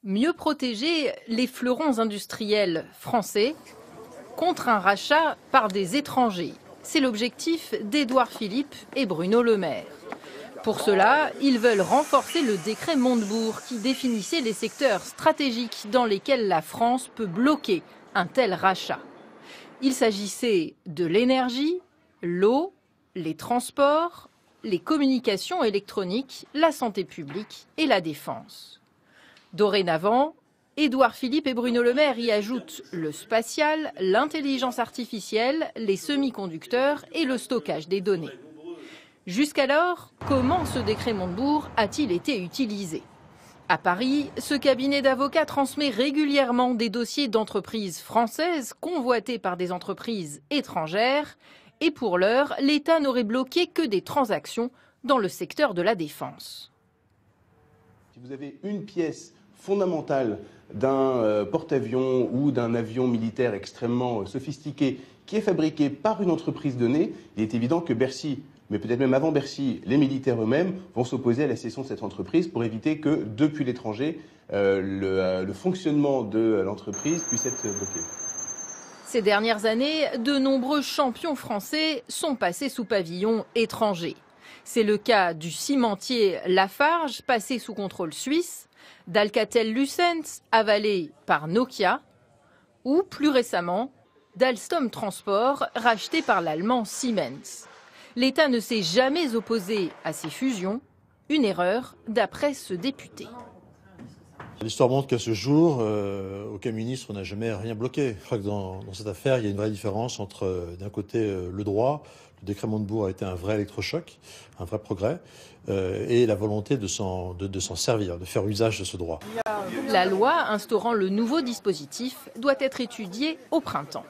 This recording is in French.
Mieux protéger les fleurons industriels français contre un rachat par des étrangers. C'est l'objectif d'Édouard Philippe et Bruno Le Maire. Pour cela, ils veulent renforcer le décret Montebourg qui définissait les secteurs stratégiques dans lesquels la France peut bloquer un tel rachat. Il s'agissait de l'énergie, l'eau, les transports, les communications électroniques, la santé publique et la défense. Dorénavant, Édouard Philippe et Bruno Le Maire y ajoutent le spatial, l'intelligence artificielle, les semi-conducteurs et le stockage des données. Jusqu'alors, comment ce décret Montebourg a-t-il été utilisé ? À Paris, ce cabinet d'avocats transmet régulièrement des dossiers d'entreprises françaises convoités par des entreprises étrangères. Et pour l'heure, l'État n'aurait bloqué que des transactions dans le secteur de la défense. Si vous avez une pièce fondamentale d'un porte-avions ou d'un avion militaire extrêmement sophistiqué qui est fabriqué par une entreprise donnée, il est évident que Bercy, mais peut-être même avant Bercy, les militaires eux-mêmes vont s'opposer à la cession de cette entreprise pour éviter que, depuis l'étranger, le fonctionnement de l'entreprise puisse être bloqué. Ces dernières années, de nombreux champions français sont passés sous pavillon étranger. C'est le cas du cimentier Lafarge, passé sous contrôle suisse, d'Alcatel-Lucent, avalé par Nokia, ou plus récemment, d'Alstom Transport, racheté par l'allemand Siemens. L'État ne s'est jamais opposé à ces fusions, une erreur d'après ce député. L'histoire montre qu'à ce jour, aucun ministre n'a jamais rien bloqué. Je crois que dans cette affaire, il y a une vraie différence entre, d'un côté, le droit. Le décret Montebourg a été un vrai électrochoc, un vrai progrès, et la volonté de s'en servir, de faire usage de ce droit. La loi instaurant le nouveau dispositif doit être étudiée au printemps.